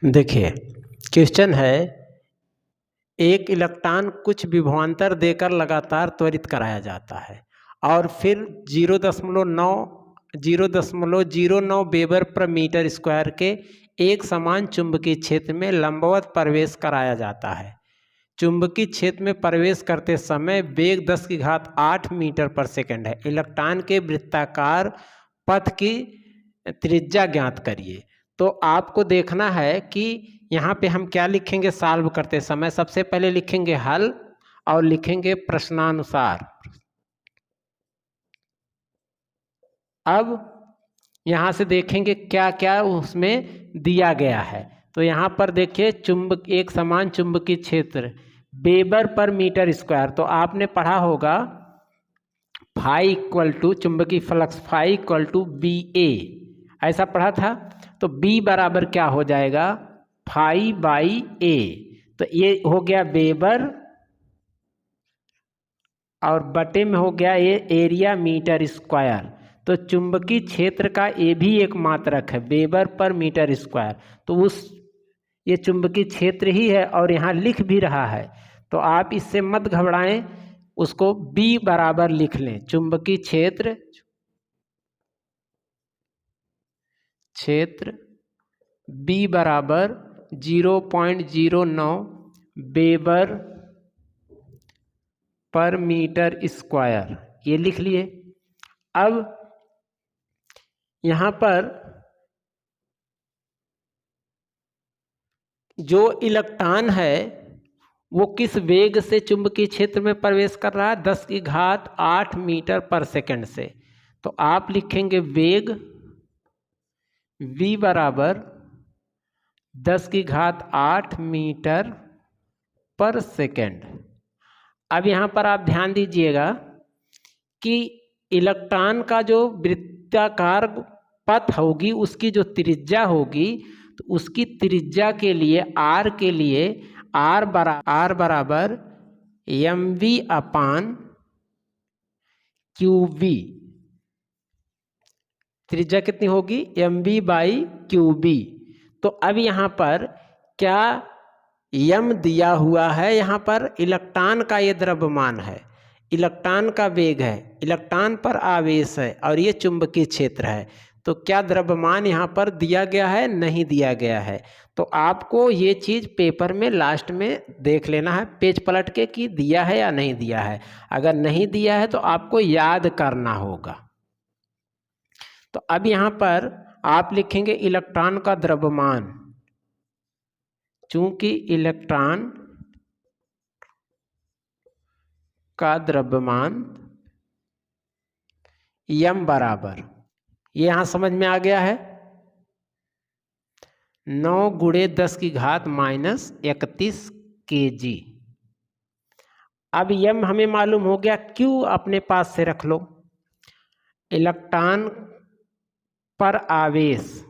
देखिए, क्वेश्चन है, एक इलेक्ट्रॉन कुछ विभवांतर देकर लगातार त्वरित कराया जाता है और फिर 0.09 वेबर पर मीटर स्क्वायर के एक समान चुंबकीय क्षेत्र में लंबवत प्रवेश कराया जाता है। चुंबकीय क्षेत्र में प्रवेश करते समय वेग 10⁸ मीटर पर सेकंड है। इलेक्ट्रॉन के वृत्ताकार पथ की त्रिज्या ज्ञात करिए। तो आपको देखना है कि यहाँ पे हम क्या लिखेंगे। सॉल्व करते समय सबसे पहले लिखेंगे हल और लिखेंगे प्रश्नानुसार। अब यहाँ से देखेंगे क्या क्या उसमें दिया गया है। तो यहाँ पर देखिए, एक समान चुंबकीय क्षेत्र वेबर पर मीटर स्क्वायर। तो आपने पढ़ा होगा फाई इक्वल टू चुंबकीय flux phi equal to B A, ऐसा पढ़ा था। तो बी बराबर क्या हो जाएगा, फाई बाई ए। तो ये हो गया वेबर और बटे में हो गया ये एरिया मीटर स्क्वायर। तो चुंबकीय क्षेत्र का ये भी एक मात्रक है, वेबर पर मीटर स्क्वायर। तो ये चुंबकीय क्षेत्र ही है और यहाँ लिख भी रहा है। तो आप इससे मत घबराएं, उसको B बराबर लिख लें। चुंबकीय क्षेत्र B बराबर 0.09 वेबर पर मीटर स्क्वायर, ये लिख लिए। अब यहाँ पर जो इलेक्ट्रॉन है वो किस वेग से चुंबकीय क्षेत्र में प्रवेश कर रहा है, 10⁸ मीटर पर सेकंड से। तो आप लिखेंगे वेग v बराबर 10⁸ मीटर पर सेकंड। अब यहाँ पर आप ध्यान दीजिएगा कि इलेक्ट्रॉन का जो वृत्ताकार पथ होगी उसकी जो त्रिज्या होगी, तो उसकी त्रिज्या के लिए r के लिए r बराबर mv अपान qv। त्रिज्या कितनी होगी, mv बाई qv। तो अब यहाँ पर क्या यम दिया हुआ है, यहाँ पर इलेक्ट्रॉन का ये द्रव्यमान है, इलेक्ट्रॉन का वेग है, इलेक्ट्रॉन पर आवेश है और ये चुंबकीय क्षेत्र है। तो क्या द्रव्यमान यहाँ पर दिया गया है, नहीं दिया गया है। तो आपको ये चीज़ पेपर में लास्ट में देख लेना है, पेज पलट के कि दिया है या नहीं दिया है। अगर नहीं दिया है तो आपको याद करना होगा। तो अब यहाँ पर आप लिखेंगे इलेक्ट्रॉन का द्रव्यमान। चूंकि इलेक्ट्रॉन का द्रव्यमान यम बराबर, ये यहां समझ में आ गया है, 9 × 10⁻³ kg। अब यम हमें मालूम हो गया, क्यू अपने पास से रख लो। इलेक्ट्रॉन पर आवेश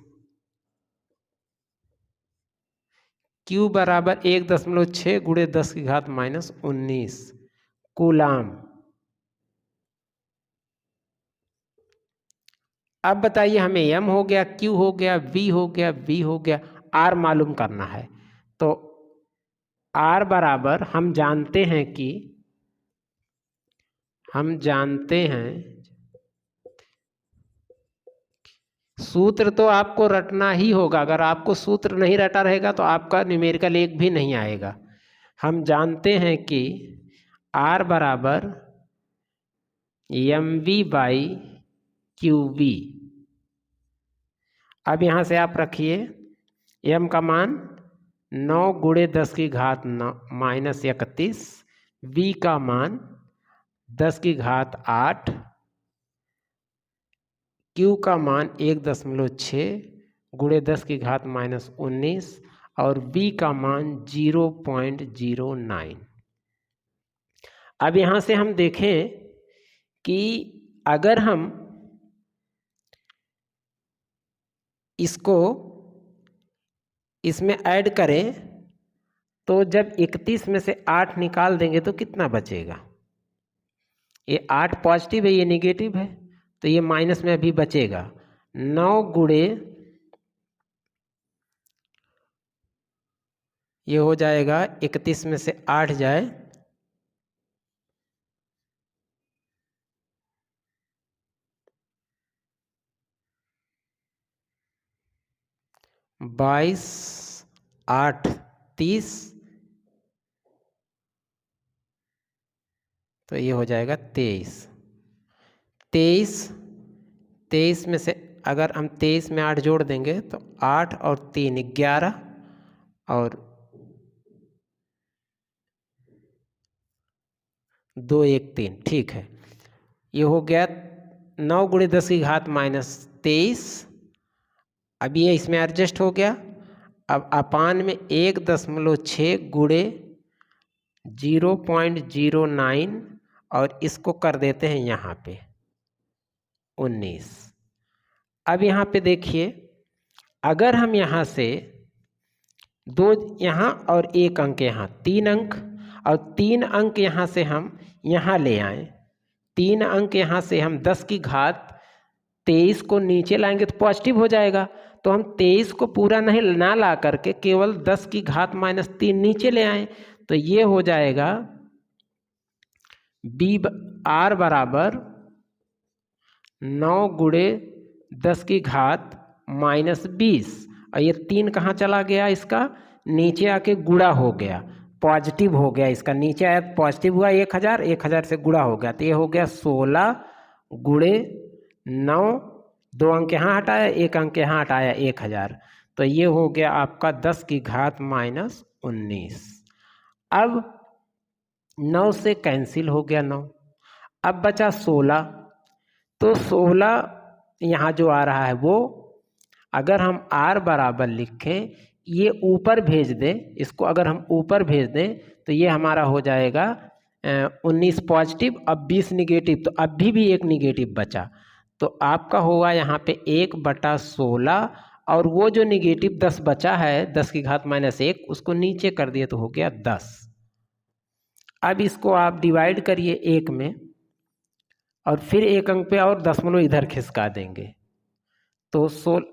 Q बराबर 1.6 × 10⁻⁻19 कूलाम। अब बताइए, हमें m हो गया, q हो गया, v हो गया, v हो गया, r मालूम करना है। तो r बराबर हम जानते हैं सूत्र तो आपको रटना ही होगा। अगर आपको सूत्र नहीं रटा रहेगा तो आपका न्यूमेरिकल 1 भी नहीं आएगा। हम जानते हैं कि r बराबर mv बाई qv। अब यहाँ से आप रखिए m का मान 9 × 10⁻⁻31, v का मान 10⁸, Q का मान 1.6 × 10⁻⁻19 और V का मान 0.09। अब यहाँ से हम देखें कि अगर हम इसको इसमें ऐड करें तो जब 31 में से 8 निकाल देंगे तो कितना बचेगा। ये 8 पॉजिटिव है, ये नेगेटिव है, तो ये माइनस में अभी बचेगा। 9 × ये हो जाएगा 31 में से 8 जाए 22, 8, 30, तो ये हो जाएगा 23। 23 में से अगर हम 23 में 8 जोड़ देंगे तो 8 और 3 11 और 2 1 3, ठीक है। ये हो गया 9 गुणे 10 की घात -23। अब ये इसमें एडजस्ट हो गया। अब अपान में 1.6 गुणे 0.09 और इसको कर देते हैं यहाँ पे 19। अब यहाँ पे देखिए, अगर हम यहाँ से 2 यहाँ और 1 अंक यहाँ, 3 अंक और 3 अंक यहाँ से हम यहाँ ले आए, 3 अंक यहाँ से हम 10 की घात 23 को नीचे लाएंगे तो पॉजिटिव हो जाएगा। तो हम 23 को पूरा नहीं ना ला करके केवल 10 की घात -3 नीचे ले आए, तो ये हो जाएगा R बराबर 9 गुणे 10 की घात -20 और ये 3 कहाँ चला गया, इसका नीचे आके गुणा हो गया, पॉजिटिव हो गया, इसका नीचे आया पॉजिटिव हुआ 1000, 1000 से गुणा हो गया, तो ये हो गया 16 गुणे 9, 2 अंक यहाँ हटाया, 1 अंक यहाँ हटाया 1000, तो ये हो गया आपका 10 की घात -19। अब 9 से कैंसिल हो गया 9, अब बचा 16, तो 16 यहाँ जो आ रहा है वो अगर हम R बराबर लिखें, ये ऊपर भेज दें, इसको अगर हम ऊपर भेज दें तो ये हमारा हो जाएगा 19 पॉजिटिव, अब 20 निगेटिव, तो अभी भी एक निगेटिव बचा, तो आपका होगा यहाँ पे 1/16 और वो जो निगेटिव 10 बचा है 10 की घात -1 उसको नीचे कर दिए तो हो गया 10। अब इसको आप डिवाइड करिए 1 में और फिर 1 अंक पे और दशमलव इधर खिसका देंगे, तो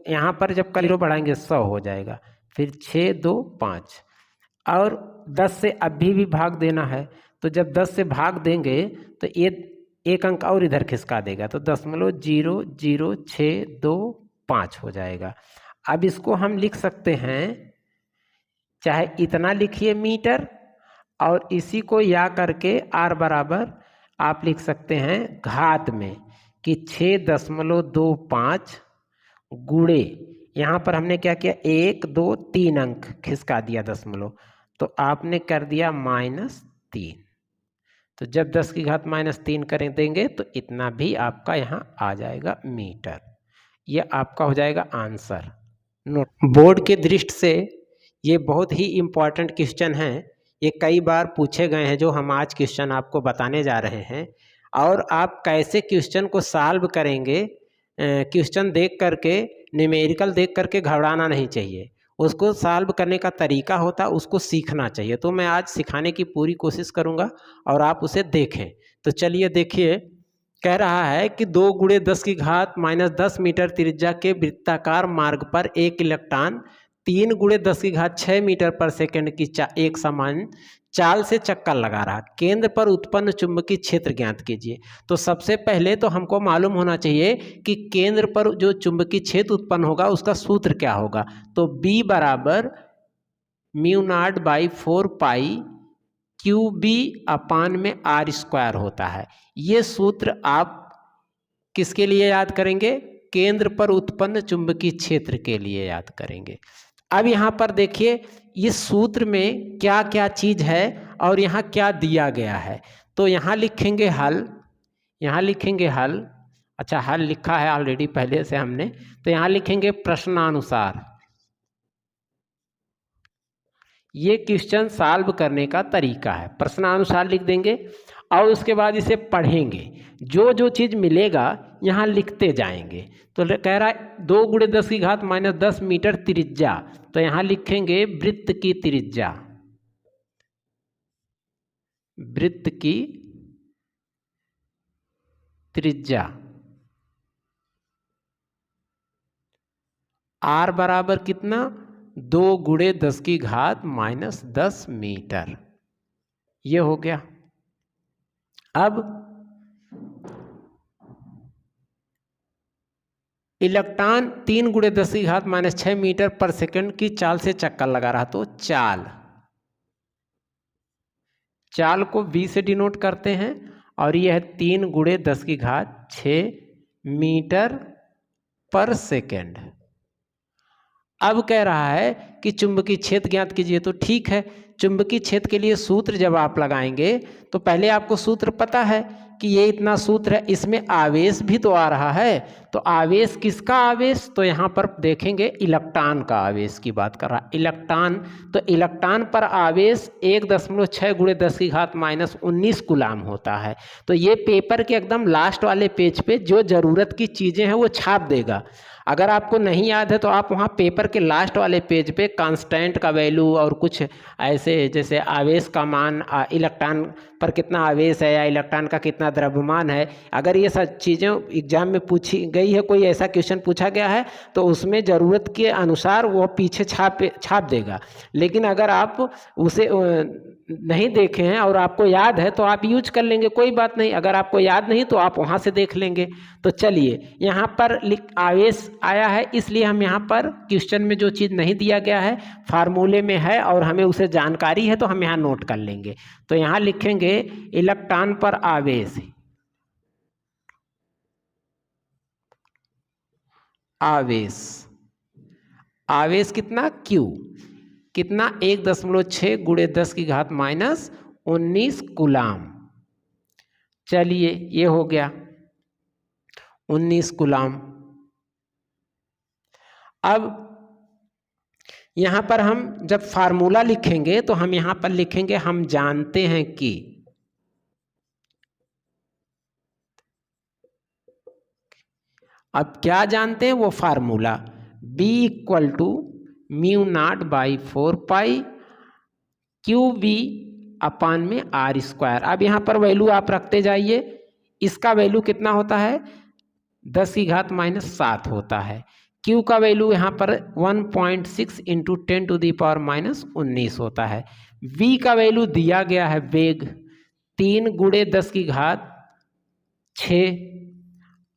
यहाँ पर जब का 0 बढ़ाएंगे 100 हो जाएगा, फिर 6 2 5 और 10 से अभी भी भाग देना है, तो जब 10 से भाग देंगे तो ये 1 अंक और इधर खिसका देगा, तो 0.00625 हो जाएगा। अब इसको हम लिख सकते हैं, चाहे इतना लिखिए मीटर और इसी को या करके R बराबर आप लिख सकते हैं घात में कि 6.25 गुणे, यहाँ पर हमने क्या किया 1 2 3 अंक खिसका दिया दशमलव, तो आपने कर दिया -3, तो जब 10 की घात -3 कर देंगे तो इतना भी आपका यहाँ आ जाएगा मीटर। ये आपका हो जाएगा आंसर। नोट, बोर्ड के दृष्टि से ये बहुत ही इम्पॉर्टेंट क्वेश्चन हैं, ये कई बार पूछे गए हैं जो हम आज क्वेश्चन आपको बताने जा रहे हैं, और आप कैसे क्वेश्चन को सॉल्व करेंगे, क्वेश्चन देख करके, न्यूमेरिकल देख करके घबराना नहीं चाहिए, उसको सॉल्व करने का तरीका होता है, उसको सीखना चाहिए। तो मैं आज सिखाने की पूरी कोशिश करूँगा और आप उसे देखें। तो चलिए देखिए, कह रहा है कि 2 गुणे 10 की घात -10 मीटर त्रिज्या के वृत्ताकार मार्ग पर एक इलेक्ट्रॉन 3 गुणे 10 की घात 6 मीटर पर सेकंड की एक समान चाल से चक्कर लगा रहा, केंद्र पर उत्पन्न चुंबकीय क्षेत्र ज्ञात कीजिए। तो सबसे पहले तो हमको मालूम होना चाहिए कि केंद्र पर जो चुंबकीय क्षेत्र उत्पन्न होगा उसका सूत्र क्या होगा। तो B बराबर μ0/4 पाई QB अपान में R² होता है। ये सूत्र आप किसके लिए याद करेंगे, केंद्र पर उत्पन्न चुंबकीय क्षेत्र के लिए याद करेंगे। अब यहाँ पर देखिए इस सूत्र में क्या क्या चीज़ है और यहाँ क्या दिया गया है। तो यहाँ लिखेंगे हल, यहाँ लिखेंगे हल, अच्छा हल लिखा है ऑलरेडी पहले से हमने, तो यहाँ लिखेंगे प्रश्नानुसार। ये क्वेश्चन सॉल्व करने का तरीका है, प्रश्नानुसार लिख देंगे और उसके बाद इसे पढ़ेंगे, जो जो चीज़ मिलेगा यहाँ लिखते जाएंगे। तो कह रहा है 2 गुणे 10 की घात -10 मीटर त्रिज्या, तो यहाँ लिखेंगे वृत्त की त्रिज्या, वृत्त की त्रिज्या R बराबर कितना 2×10⁻−10 मीटर। ये हो गया। अब इलेक्ट्रॉन 3×10⁻⁻6 मीटर पर सेकंड की चाल से चक्कर लगा रहा, तो चाल को v से डिनोट करते हैं और यह है 3×10⁶ मीटर पर सेकंड। अब कह रहा है कि चुंबकीय क्षेत्र ज्ञात कीजिए, तो ठीक है, चुंबकीय क्षेत्र के लिए सूत्र जब आप लगाएंगे तो पहले आपको सूत्र पता है कि ये इतना सूत्र है, इसमें आवेश भी तो आ रहा है, तो आवेश किसका आवेश, तो यहाँ पर देखेंगे इलेक्ट्रॉन का आवेश की बात कर रहा, इलेक्ट्रॉन, तो इलेक्ट्रॉन पर आवेश 1.6×10⁻⁻19 कूलाम होता है। तो ये पेपर के एकदम लास्ट वाले पेज पे जो ज़रूरत की चीज़ें हैं वो छाप देगा। अगर आपको नहीं याद है तो आप वहाँ पेपर के लास्ट वाले पेज पे कांस्टेंट का वैल्यू और कुछ ऐसे जैसे आवेश का मान, इलेक्ट्रॉन पर कितना आवेश है या इलेक्ट्रॉन का कितना द्रव्यमान है, अगर ये सब चीज़ें एग्जाम में पूछी गई है, कोई ऐसा क्वेश्चन पूछा गया है तो उसमें ज़रूरत के अनुसार वो पीछे छाप देगा। लेकिन अगर आप उसे नहीं देखे हैं और आपको याद है तो आप यूज कर लेंगे, कोई बात नहीं। अगर आपको याद नहीं तो आप वहाँ से देख लेंगे। तो चलिए, यहाँ पर आवेश आया है, इसलिए हम यहाँ पर क्वेश्चन में जो चीज़ नहीं दिया गया है फार्मूले में है और हमें उसे जानकारी है तो हम यहाँ नोट कर लेंगे। तो यहाँ लिखेंगे इलेक्ट्रॉन पर आवेश, आवेश कितना, Q कितना, 1.6×10⁻⁻19 कूलाम। चलिए, ये हो गया 19 कूलाम। अब यहाँ पर हम जब फार्मूला लिखेंगे तो हम यहाँ पर लिखेंगे हम जानते हैं कि, अब क्या जानते हैं वो फार्मूला, B = μ0/4π QV/r²। अब यहाँ पर वैल्यू आप रखते जाइए, इसका वैल्यू कितना होता है, 10⁻⁻7 होता है। Q का वैल्यू यहाँ पर 1.6 × 10⁻⁻19 होता है। V का वैल्यू दिया गया है, वेग 3×10⁻⁶,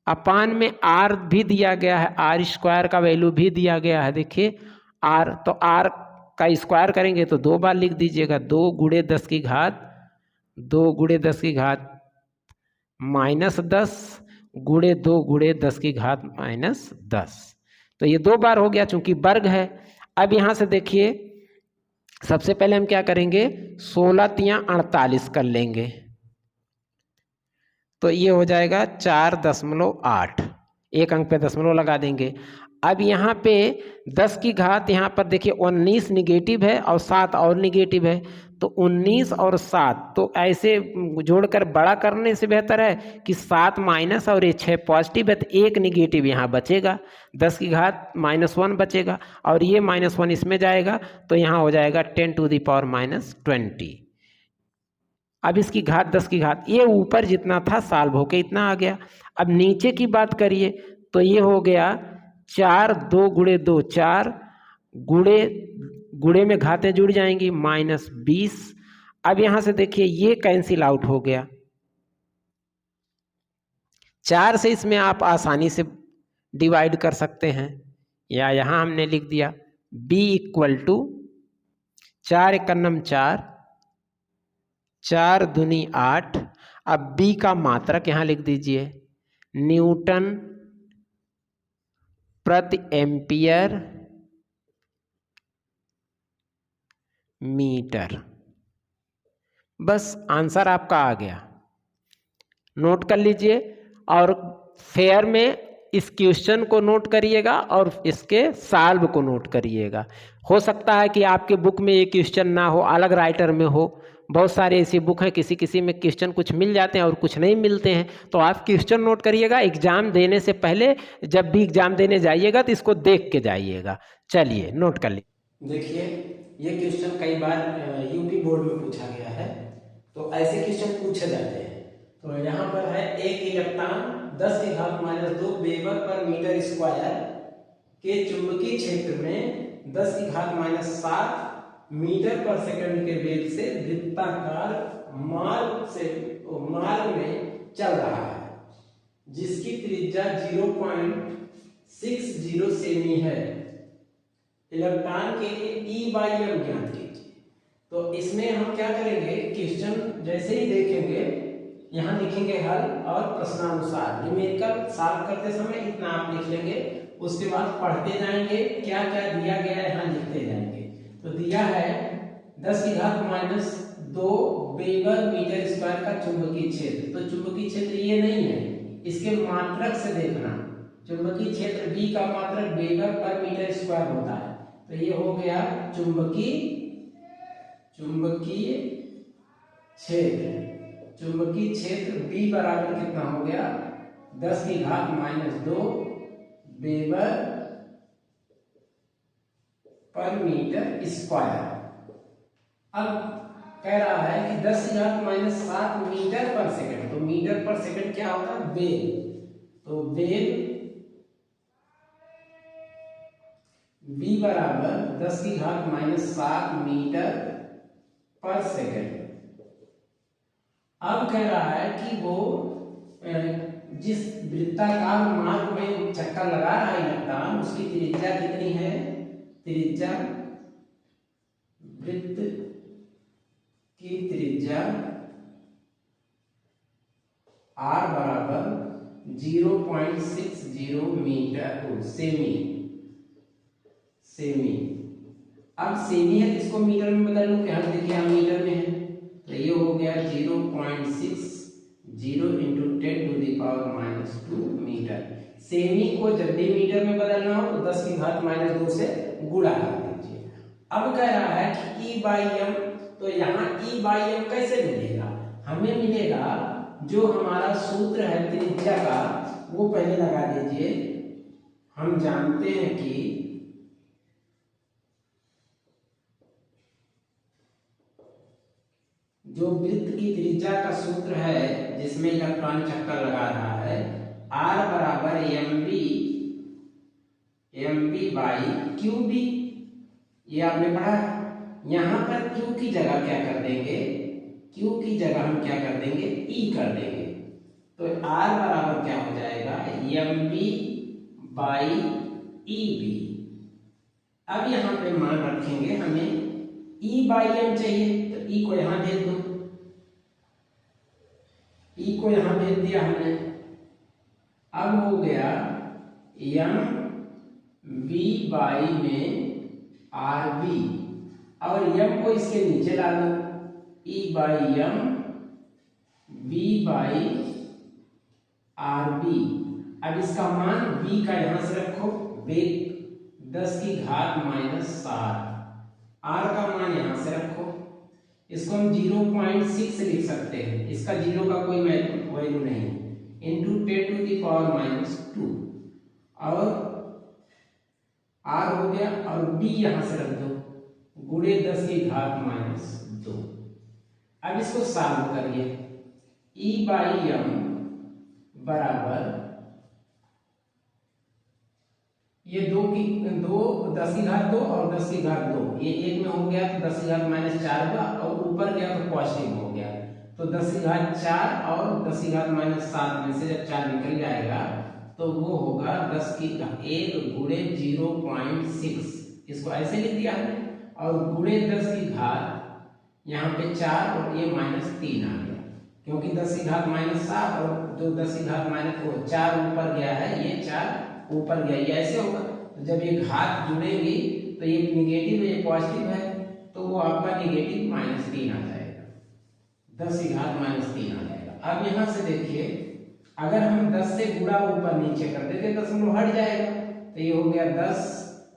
अपान में R भी दिया गया है, r² का वैल्यू भी दिया गया है। देखिए R, तो R का स्क्वायर करेंगे तो 2 बार लिख दीजिएगा, 2×10⁻⁻−10 ×2×10⁻10। तो ये 2 बार हो गया चूंकि वर्ग है। अब यहाँ से देखिए, सबसे पहले हम क्या करेंगे, 16×3 = 48 कर लेंगे, तो ये हो जाएगा 4.8, एक अंक पे दशमलव लगा देंगे। अब यहाँ पे 10 की घात, यहाँ पर देखिए 19 निगेटिव है और 7 और निगेटिव है, तो 19 और 7 तो ऐसे जोड़कर बड़ा करने से बेहतर है कि 7 माइनस और ये 6 पॉजिटिव है, तो एक निगेटिव यहाँ बचेगा, 10 की घात -1 बचेगा और ये -1 इसमें जाएगा, तो यहाँ हो जाएगा 10⁻⁻20। अब इसकी घात 10 की घात, ये ऊपर जितना था सॉल्व होके इतना आ गया। अब नीचे की बात करिए तो ये हो गया 4, 2×2 4, गुणे में घातें जुड़ जाएंगी, -20। अब यहां से देखिए ये कैंसिल आउट हो गया, 4 से इसमें आप आसानी से डिवाइड कर सकते हैं, या यहां हमने लिख दिया B = 4 × 4, 4 दूनी 8। अब B का मात्रक यहां लिख दीजिए, न्यूटन प्रति एम्पियर मीटर। बस आंसर आपका आ गया, नोट कर लीजिए। और फेयर में इस क्वेश्चन को नोट करिएगा और इसके सॉल्व को नोट करिएगा। हो सकता है कि आपके बुक में ये क्वेश्चन ना हो, अलग राइटर में हो, बहुत सारे ऐसी बुक हैं, किसी में क्वेश्चन कुछ मिल जाते हैं और कुछ नहीं मिलते हैं, तो आप क्वेश्चन नोट करिएगा। एग्जाम देने से पहले जब भी एग्जाम देने जाइएगा तो इसको देख के जाइएगा। चलिए नोट कर लीजिए। देखिए, ये क्वेश्चन कई बार यूपी बोर्ड में पूछा गया है, तो ऐसे क्वेश्चन पूछे जाते हैं। तो यहाँ पर है, एक इलेक्ट्रॉन 10⁻⁻2 वेबर पर मीटर स्क्वायर के चुंबकीय क्षेत्र में 10⁻⁷ मीटर पर सेकंड के वेग से वृत्ताकार मार्ग में चल रहा है, जिसकी त्रिज्या 0.60 सेमी है। इलेक्ट्रॉन के लिए E/m ज्ञात कीजिए। तो इसमें हम क्या करेंगे, क्वेश्चन जैसे ही देखेंगे यहाँ लिखेंगे हल और प्रश्नानुसार। न्यूमेरिकल सॉल्व करते समय इतना आप लिख लेंगे, उसके बाद पढ़ते जाएंगे क्या क्या दिया गया है यहाँ लिखते जाएंगे। तो दिया है 10⁻² वेबर मीटर स्क्वायर का चुंबकीय क्षेत्र। तो चुंबकीय क्षेत्र ये नहीं है, इसके मात्रक से देखना। चुंबकीय क्षेत्र B का मात्रक वेबर पर मीटर स्क्वायर होता है। तो ये हो गया चुंबकीय क्षेत्र। चुंबकीय क्षेत्र B बराबर कितना हो गया, 10⁻² वेबर पर मीटर स्क्वायर। अब कह रहा है कि 10⁻⁷ मीटर पर सेकंड। तो मीटर पर सेकंड क्या होता है, वेग। तो वेग V बराबर 10⁻⁷ मीटर पर सेकंड। अब कह रहा है कि वो जिस वृत्ताकार मार्ग में चक्कर लगा रहा है इलेक्ट्रॉन, उसकी त्रिज्या कितनी है, त्रिज्या वृत्त की त्रिज्या R बराबर 0.60 मीटर सेमी। अब सेमी है, इसको मीटर में बदल लो। क्या देखिए हम मीटर में है, तो ये हो गया 0.60 इंटू 10⁻² मीटर। सेमी को जब भी मीटर में बदलना हो तो 10⁻² से गुणा कर दीजिए। अब कह रहा है कि E/m, तो यहाँ E/m कैसे मिलेगा, हमें मिलेगा जो हमारा सूत्र है त्रिज्या का, वो पहले लगा दीजिए। हम जानते हैं कि जो वृत्त की त्रिज्या का सूत्र है जिसमें इलेक्ट्रॉन चक्कर लगा रहा है, R बराबर mv/qb। ये आपने पढ़ा है। यहाँ पर Q की जगह क्या कर देंगे, Q की जगह हम क्या कर देंगे, E कर देंगे। तो R बराबर क्या हो जाएगा, mv/EB। अब यहाँ पे मान रखेंगे, हमें E/m चाहिए, तो E को यहाँ भेज दो। E को यहाँ भेज दिया हमने। अब हो गया mv/ में RB, और m को इसके नीचे ला दो, E/m v/RB। अब इसका मान v का यहां से रखो, वेग 10⁻⁷। R का मान यहां से रखो, इसको हम 0.6 लिख सकते हैं, इसका 0 का कोई वैल्यू नहीं, इंटू 10⁻²। और R हो गया, और B यहां से रख दो, गुणे 10⁻²। अब इसको सॉल्व करिए। E/m बराबर ये 10⁻² और 10⁻², ये एक में हो गया तो 10⁻⁴ हुआ, और ऊपर गया तो पॉजिटिव हो गया। तो 10⁻⁴ और 10⁻⁷ में से जब 4 निकल जाएगा तो वो होगा 10⁻1 गुणे 0.6। इसको ऐसे लिख दिया हमने, और गुणे 10⁻, यहाँ पे 4 और ये -3 आ गया, क्योंकि 10⁻⁷ और जो 10⁻4 ऊपर गया है, ये 4 ऊपर गया, ये ऐसे होगा। तो जब ये घात जुड़ेंगी तो ये निगेटिव है, ये पॉजिटिव है, तो वो आपका निगेटिव -3 आ जाएगा, 10⁻³ आ जाएगा। अब यहाँ से देखिए, अगर हम 10 से गुणा ऊपर नीचे कर देते 10 हट जाएगा, तो ये हो गया 10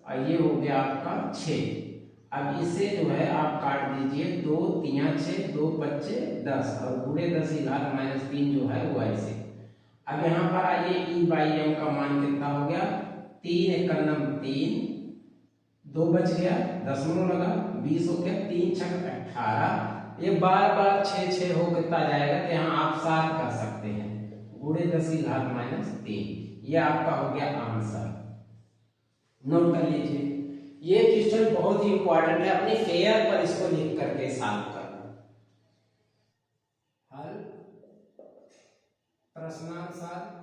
और ये हो गया आपका 6। अब इसे जो है आप काट दीजिए, 2 3 6, 2 5 10, और गुणे 10⁻³ जो है वो ऐसे। अब यहाँ पर आइए, E/m का मान कितना हो गया, 3 × 3, 2 बच गया, दशमलव लगा, 20 हो गया, 3 × 6 18। ये बार 6 हो कितना जाएगा, तो यहाँ आप 7 कर सकते हैं, गुणे 10⁻³ ये आपका हो गया आंसर। नोट कर लीजिए। ये क्वेश्चन बहुत ही इंपॉर्टेंट है, अपने फेयर पर इसको लिख करके सॉल्व करना। हल प्रश्नानुसार।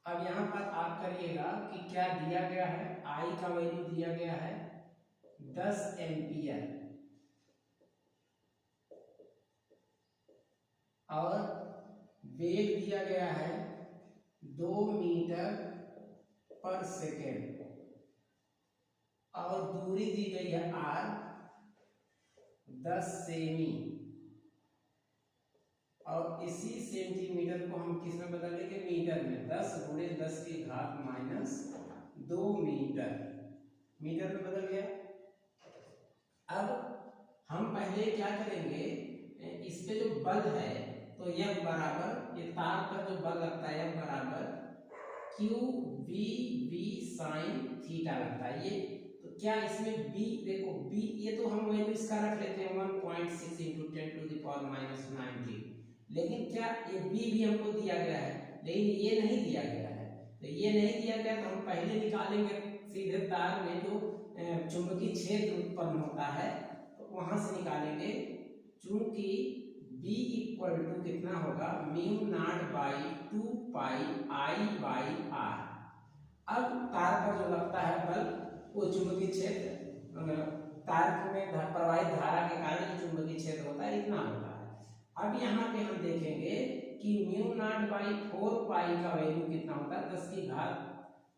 अब यहाँ पर आप करिएगा कि क्या दिया गया है, आई का वैल्यू दिया गया है 10 एम्पियर और वेग दिया गया है 2 मीटर पर सेकेंड और दूरी दी गई है r 10 सेमी और इसी सेंटीमीटर को हम किस में बदल लेंगे, मीटर में। 10 गुणे 10 की घात माइनस 2 मीटर, मीटर में बदल गया। अब हम पहले क्या करेंगे, इस पे जो बल है तो F बराबर, ये तार पर जो बल लगता है F बराबर q v v sine theta लगता है। ये तो क्या इसमें b, देखो b, ये तो हम वैल्यू इसका रख लेते हैं 1.6 into 10 to the power minus 19, लेकिन क्या ये b भी हमको दिया गया है, लेकिन ये नहीं दिया गया है। तो ये नहीं दिया गया तो हम पहले निकालेंगे सीधे तार में जो चुंबकीय क्षेत्र उत्पन्न होता है, तो वहां से निकालेंगे। चूंकि b इक्वल टू कितना होगा, mu naught by 2 pi I by R. अब तार पर जो लगता है बल, वो चुंबकीय क्षेत्र, तार में प्रवाहित धारा के कारण जो चुंबकीय क्षेत्र होता है इतना होता है। अब यहाँ पे हम देखेंगे कि म्यू नॉट बाई 4 पाई का वैल्यू कितना होता है, 10 की घात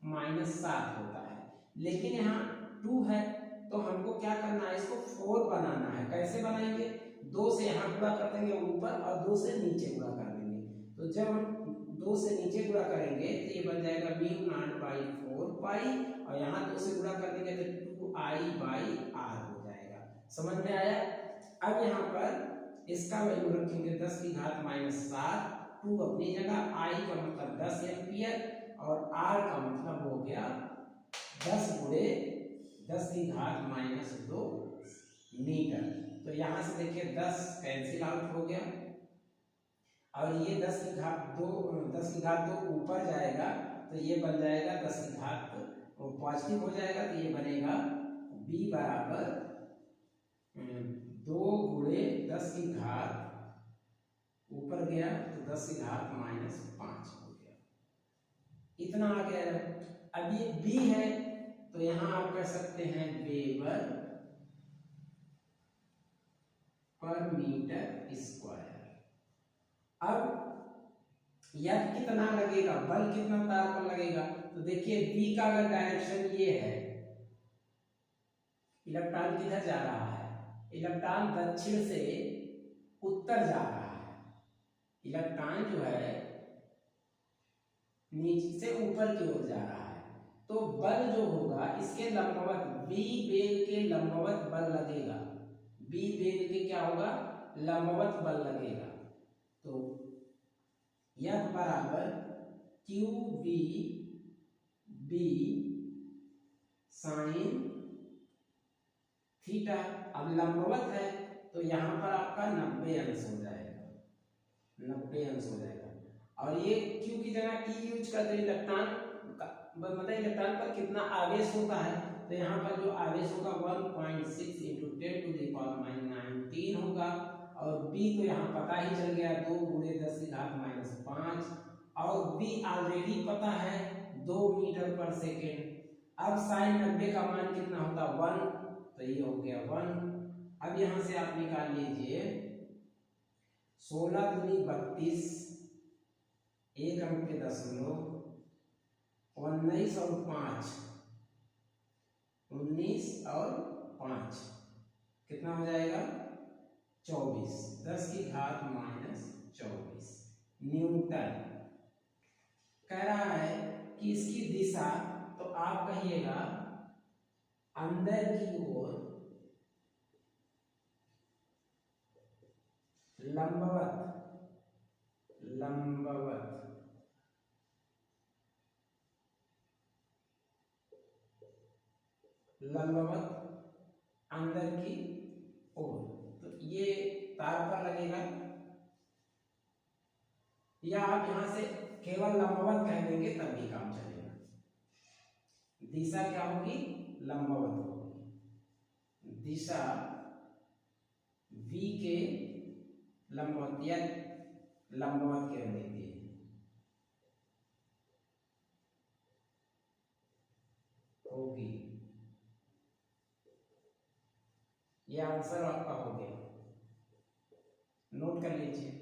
माइनस 7 होता है, लेकिन यहाँ 2 है तो हमको क्या करना है, इसको 4 बनाना है। कैसे बनाएंगे, 2 से यहाँ गुणा कर देंगे ऊपर और 2 से नीचे गुणा कर देंगे। तो जब हम 2 से नीचे गुणा करेंगे तो ये बन जाएगा म्यू नॉट बाई 4 पाई और यहाँ 2 से गुणा कर देंगे तो 2i बाई r हो जाएगा। समझ में आया। अब यहाँ पर इसका वैल्यू रखेंगे 10 की घात माइनस 7, 2 अपनी जगह, i का मतलब 10 एम्पियर और r का मतलब हो गया 10 गुणे 10 की घात माइनस 2 मीटर। तो यहाँ से देखिए 10 कैंसिल आउट हो गया और ये 10 की घात 2 ऊपर जाएगा तो ये बन जाएगा 10 की घात पॉजिटिव हो जाएगा, तो ये बनेगा b बराबर 2 गुणे 10 की घात ऊपर गया तो 10 की घात माइनस 5 हो गया, इतना आ गया। अब ये b है तो यहाँ आप कह सकते हैं वेबर पर मीटर स्क्वायर। अब F कितना लगेगा, बल कितना तार पर लगेगा, तो देखिए B का अगर डायरेक्शन ये है, इलेक्ट्रॉन किधर जा रहा है, इलेक्ट्रॉन दक्षिण से उत्तर जा रहा है, इलेक्ट्रॉन जो है नीचे से ऊपर की ओर जा रहा है, तो बल जो होगा इसके लंबवत B वेग के लंबवत बल लगेगा, B वेग के क्या होगा, लंबवत बल लगेगा। तो F बराबर q v B sine theta. अब लंबवत है तो यहाँ पर आपका 90 अंश हो जाएगा, 90 अंश हो जाएगा। और ये क्यू की जगह ई यूज करते, इलेक्ट्रॉन मतलब इलेक्ट्रॉन पर कितना आवेश होता है, तो यहाँ पर जो आवेश होगा 1.6 इंटू 10 टू द पावर 19 होगा और b तो यहाँ पता ही चल गया 2 गुणे 10 की घात माइनस 5 और b ऑलरेडी पता है 2 मीटर पर सेकेंड। अब साइन 90 का मान कितना होता, 1, तो ये हो गया 1। अब यहाँ से आप निकाल लीजिए 16 दूनी 32, 1 अंक पे दशमलव, 19 और 5, 19 और 5 कितना हो जाएगा 24, 10 की घात माइनस 24 न्यूटन। कह रहा है कि इसकी दिशा, तो आप कहिएगा अंदर की ओर लंबवत, लंबवत लंबवत अंदर की ओर, तो ये तार पर लगेगा, या आप यहां से केवल लंबवत कह देंगे तब भी काम चलेगा। दिशा क्या होगी, लंबवत होगी, दिशा v के लंबवत या लंबवत कह देते हैं। होगी, यह आंसर आपका हो गया, नोट कर लीजिए।